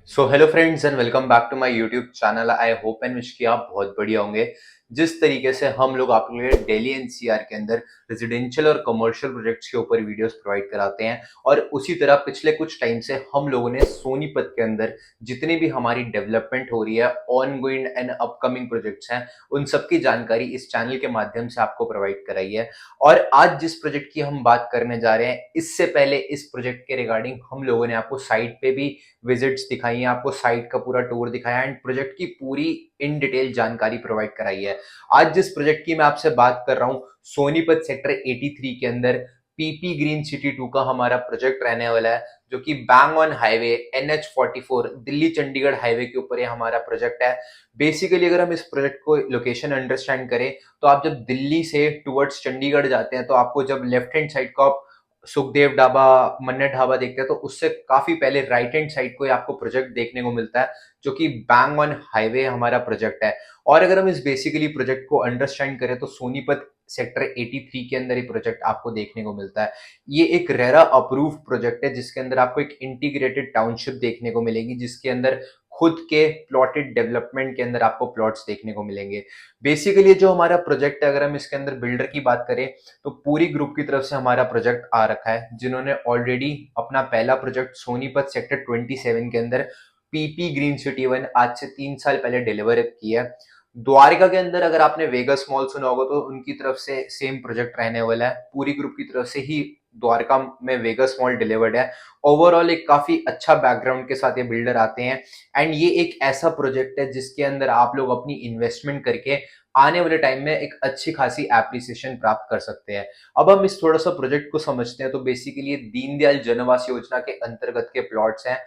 So hello friends and welcome back to my YouTube channel. I hope and wish कि आप बहुत बढ़िया होंगे। जिस तरीके से हम लोग आप लोगों के लिए दिल्ली एनसीआर के अंदर रेजिडेंशियल और कमर्शियल प्रोजेक्ट्स के ऊपर वीडियोस प्रोवाइड कराते हैं, और उसी तरह पिछले कुछ टाइम से हम लोगों ने सोनीपत के अंदर जितनी भी हमारी डेवलपमेंट हो रही है, on going and upcoming projects हैं, उन सब की जानकारी इस चैनल के माध्यम से आपको प्रोवाइड कराई है। और आज जिस प्रोजेक्ट की हम बात करने जा रहे हैं, इससे पहले इस प्रोजेक्ट के रिगार्डिंग हम लोगों ने आपको साइट पे भी विजिट्स दिखाई हैं, आपको साइट का पूरा टूर दिखाया एंड प्रोजेक्ट की पूरी इन डिटेल जानकारी प्रोवाइड कराई है। आज जिस प्रोजेक्ट की मैं आपसे बात कर रहा हूं, सोनीपत सेक्टर 83 के अंदर पीपी ग्रीन सिटी 2 का हमारा प्रोजेक्ट रहने वाला है, जो कि bang on highway NH44 Delhi Chandigarh highway के ऊपर ये हमारा प्रोजेक्ट है। बेसिकली अगर हम इस प्रोजेक्ट को लोकेशन अंडरस्टैंड करें, तो आप जब दिल्ली से टुवर्ड्स चंडीगढ़ जाते हैं, तो आपको जब लेफ्ट हैंड साइड को आप सुखदेव ढाबा, मन्नत ढाबा देखते हैं, तो उससे काफी पहले राइट हैंड साइड को आपको प्रोजेक्ट देखने को मिलता है, जो कि बैंग ऑन हाईवे हमारा प्रोजेक्ट है। और अगर हम इस बेसिकली प्रोजेक्ट को अंडरस्टैंड करें, तो सोनीपत सेक्टर 83 के अंदर ये प्रोजेक्ट आपको देखने को मिलता है। ये एक रेरा अप्रूव प्रोजेक्ट है, जिसके अंदर आपको एक इंटीग्रेटेड टाउनशिप देखने को मिलेगी, जिसके अंदर खुद के प्लॉटेड डेवलपमेंट के अंदर आपको प्लॉट्स देखने को मिलेंगे। बेसिकली जो हमारा प्रोजेक्ट है, अगर हम इसके अंदर बिल्डर की बात करें, तो पूरी ग्रुप की तरफ से हमारा प्रोजेक्ट आ रखा है, जिन्होंने ऑलरेडी अपना पहला प्रोजेक्ट सोनीपत सेक्टर 27 के अंदर पीपी ग्रीन सिटी 1 आज से 3 साल पहले डिलीवर किया है। द्वारका के अंदर अगर आपने वेगस मॉल सुना होगा, तो उनकी तरफ से सेम प्रोजेक्ट रहने वाला है, पूरी ग्रुप की तरफ से ही द्वारका में वेगस मॉल डिलीवर्ड है। ओवरऑल एक काफी अच्छा बैकग्राउंड के साथ ये बिल्डर आते हैं, एंड ये एक ऐसा प्रोजेक्ट है जिसके अंदर आप लोग अपनी इन्वेस्टमेंट करके आने वाले टाइम में एक अच्छी खासी एप्रिसिएशन प्राप्त कर सकते हैं। अब हम इस थोड़ा सा प्रोजेक्ट को समझते हैं। तो बेसिकली ये दीनदयाल जनआवास योजना के अंतर्गत के प्लॉट्स हैं।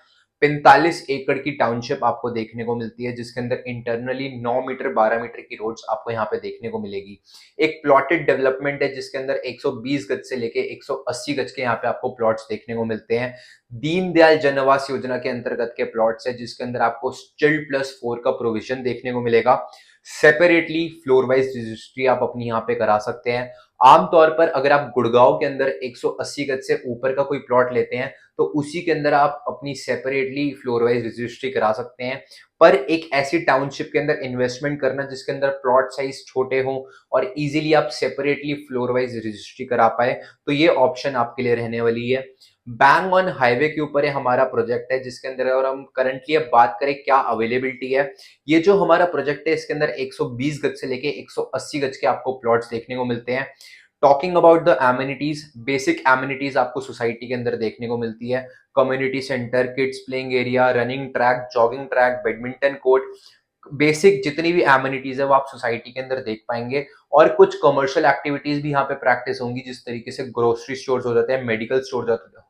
45 एकड़ की टाउनशिप आपको देखने को मिलती है, जिसके अंदर इंटरनली 9 मीटर 12 मीटर की रोड्स आपको यहाँ पे देखने को मिलेगी। एक प्लॉटेड डेवलपमेंट है, जिसके अंदर 120 गज से लेके 180 गज के यहाँ पे आपको प्लॉट्स देखने को मिलते हैं। दीनदयाल जनआवास योजना के अंतर्गत के प्लॉट्स है, जिसके अंदर आपको स्टिल्ड +4 का प्रोविजन देखने को मिलेगा। सेपरेटली फ्लोर वाइज रजिस्ट्री आप अपनी यहाँ पे करा सकते हैं। आमतौर पर अगर आप गुड़गांव के अंदर 180 गज से ऊपर का कोई प्लॉट लेते हैं, तो उसी के अंदर आप अपनी सेपरेटली फ्लोर वाइज रजिस्ट्री करा सकते हैं। पर एक ऐसी टाउनशिप के अंदर इन्वेस्टमेंट करना जिसके अंदर प्लॉट साइज छोटे हों और इजीली आप सेपरेटली फ्लोर वाइज रजिस्ट्री करा पाए, तो ये ऑप्शन आपके लिए रहने वाली है। बैंग ऑन हाईवे के ऊपर ये हमारा प्रोजेक्ट है, जिसके अंदर और हम करंटली अब बात करें क्या अवेलेबिलिटी है। ये जो हमारा प्रोजेक्ट है, इसके अंदर 120 गज से लेके 180 गज के आपको प्लॉट्स देखने को मिलते हैं। Talking about the amenities, basic amenities आपको सोसाइटी के अंदर देखने को मिलती है। Community centre, kids playing area, running track, jogging track, badminton court, basic जितनी भी एमिनिटीज है वो आप सोसाइटी के अंदर देख पाएंगे। और कुछ कमर्शियल एक्टिविटीज भी यहाँ पे प्रैक्टिस होंगी, जिस तरीके से ग्रोसरी स्टोर्स हो जाते हैं, मेडिकल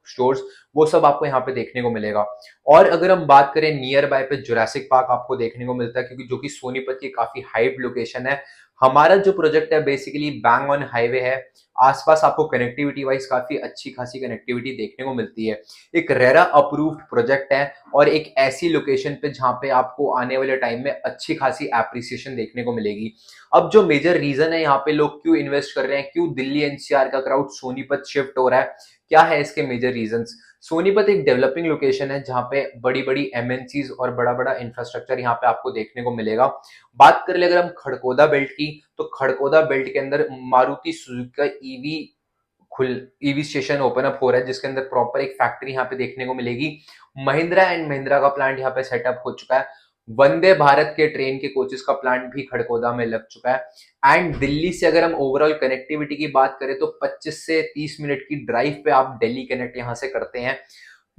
स्टोर्स, वो सब आपको यहाँ पे देखने को मिलेगा। और अगर हम बात करें नियर बाय पे, जुरासिक पार्क आपको देखने को मिलता है, क्योंकि जो कि सोनीपत की काफी हाइप लोकेशन है। हमारा जो प्रोजेक्ट है बेसिकली बैंग ऑन हाईवे है। आसपास आपको कनेक्टिविटी वाइज काफी अच्छी खासी कनेक्टिविटी देखने को मिलती है। एक रेरा अप्रूव्ड प्रोजेक्ट है, और एक ऐसी लोकेशन पे जहां पे आपको आने वाले टाइम में अच्छी खासी एप्रिसिएशन देखने को मिलेगी। अब जो मेजर रीजन है यहाँ पे लोग क्यों इन्वेस्ट कर रहे हैं, क्यों दिल्ली एनसीआर का क्राउड सोनीपत शिफ्ट हो रहा है, क्या है इसके मेजर रीजंस। सोनीपत एक डेवलपिंग लोकेशन है, जहां पे बड़ी बड़ी एमएनसीज और बड़ा बड़ा इंफ्रास्ट्रक्चर यहाँ पे आपको देखने को मिलेगा। बात कर ले अगर हम खड़कोदा बेल्ट की, तो खड़कोदा बेल्ट के अंदर मारुति सुजुकी का खुल ईवी स्टेशन ओपन अप हो रहा है, जिसके अंदर प्रॉपर एक फैक्ट्री यहाँ पे देखने को मिलेगी। महिंद्रा एंड महिंद्रा का प्लांट यहाँ पे सेटअप हो चुका है। वंदे भारत के ट्रेन के कोचेस का प्लांट भी खड़कोदा में लग चुका है। एंड दिल्ली से अगर हम ओवरऑल कनेक्टिविटी की बात करें, तो 25 से 30 मिनट की ड्राइव पे आप दिल्ली कनेक्ट यहाँ से करते हैं।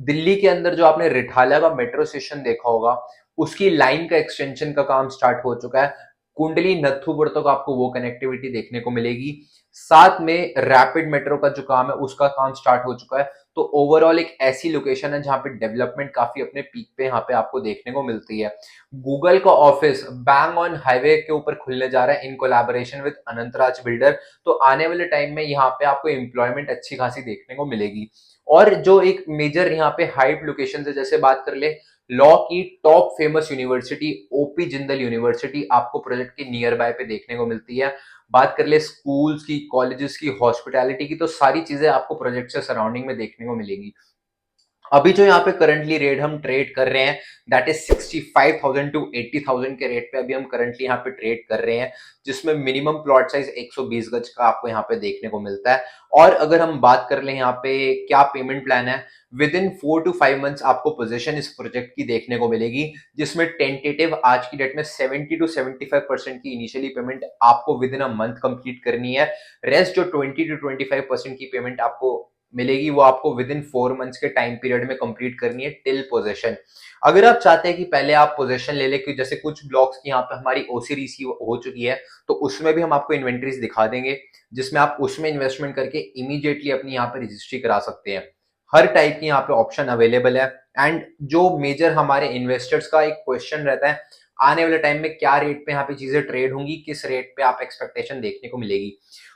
दिल्ली के अंदर जो आपने रिठाला का मेट्रो स्टेशन देखा होगा, उसकी लाइन का एक्सटेंशन का काम स्टार्ट हो चुका है। कुंडली नथुपुर तक आपको वो कनेक्टिविटी देखने को मिलेगी। साथ में रैपिड मेट्रो का जो काम है, उसका काम स्टार्ट हो चुका है। तो ओवरऑल एक ऐसी लोकेशन है जहां पे डेवलपमेंट काफी अपने पीक पे यहाँ पे आपको देखने को मिलती है। गूगल का ऑफिस बैंग ऑन हाईवे के ऊपर खुलने जा रहा है in collaboration with Anantraj builder. तो आने वाले टाइम में यहाँ पे आपको एम्प्लॉयमेंट अच्छी खासी देखने को मिलेगी। और जो एक मेजर यहाँ पे हाइप लोकेशन है, जैसे बात कर ले, लॉ की top famous university OP Jindal university आपको प्रोजेक्ट के नियर बाय पे देखने को मिलती है। बात कर ले स्कूल्स की, कॉलेजेस की, हॉस्पिटैलिटी की, तो सारी चीजें आपको प्रोजेक्ट से सराउंडिंग में देखने को मिलेगी। अभी जो यहाँ पे करंटली रेट हम ट्रेड कर रहे हैं दैट इज 65,000 टू 80,000 के रेट पे अभी हम करंटली यहाँ पे ट्रेड कर रहे हैं, जिसमें मिनिमम प्लॉट साइज 120 गज का आपको यहाँ पे देखने को मिलता है। और अगर हम बात कर लें यहाँ पे क्या पेमेंट प्लान है, विद इन 4 to 5 मंथ्स आपको पोजीशन इस प्रोजेक्ट की देखने को मिलेगी, जिसमें टेंटेटिव आज की डेट में 70 to 75% की इनिशियली पेमेंट आपको with in a month complete करनी है। रेस्ट जो 20 to 25% की पेमेंट आपको मिलेगी वो आपको विद इन 4 मंथ्स के टाइम पीरियड में कंप्लीट करनी है टिल पोजेशन। अगर आप चाहते हैं कि पहले आप पोजेशन ले लें, जैसे कुछ ब्लॉक्स की यहाँ पे हमारी ओसी रिसीव हो चुकी है, तो उसमें भी हम आपको इन्वेंट्रीज दिखा देंगे, जिसमें आप उसमें इन्वेस्टमेंट करके इमीडिएटली अपनी यहाँ पे रजिस्ट्री करा सकते हैं। हर टाइप की यहाँ पे ऑप्शन अवेलेबल है। एंड जो मेजर हमारे इन्वेस्टर्स का एक क्वेश्चन रहता है, आने वाले टाइम में क्या रेट पे यहाँ पे चीजें ट्रेड होंगी, किस रेट पे आप एक्सपेक्टेशन देखने को मिलेगी।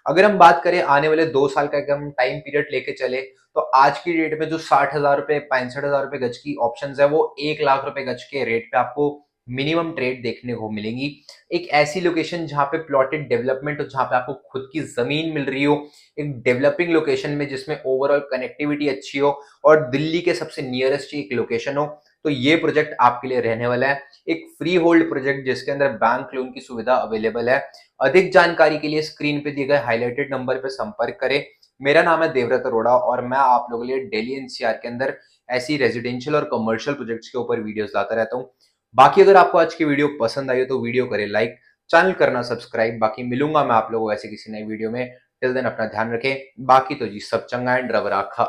अगर हम बात करें आने वाले 2 साल का, अगर हम टाइम पीरियड लेके चले, तो आज की डेट में जो 60,000 रुपए 65,000 रुपए गज की ऑप्शंस है वो 1 लाख रुपए गज के रेट पे आपको मिनिमम ट्रेड देखने को मिलेंगी। एक ऐसी लोकेशन जहां पे प्लॉटेड डेवलपमेंट हो, जहां पे आपको खुद की जमीन मिल रही हो, एक डेवलपिंग लोकेशन में जिसमें ओवरऑल कनेक्टिविटी अच्छी हो और दिल्ली के सबसे नियरेस्ट एक लोकेशन हो, तो ये प्रोजेक्ट आपके लिए रहने वाला है। एक फ्री होल्ड प्रोजेक्ट जिसके अंदर बैंक लोन की सुविधा अवेलेबल है। अधिक जानकारी के लिए स्क्रीन पे दिए गए हाईलाइटेड नंबर पे संपर्क करें। मेरा नाम है देवव्रत अरोड़ा और मैं आप लोगों के लिए दिल्ली एनसीआर के अंदर ऐसी रेजिडेंशियल और कमर्शियल प्रोजेक्ट्स के ऊपर वीडियोस लाता रहता हूँ। बाकी अगर आपको आज की वीडियो पसंद आई हो तो वीडियो करें लाइक, चैनल करना सब्सक्राइब। बाकी मिलूंगा मैं आप लोगों को ऐसे किसी नई वीडियो में। टिल देन अपना ध्यान रखें। बाकी तो जी सब चंगा एंड रब राखा।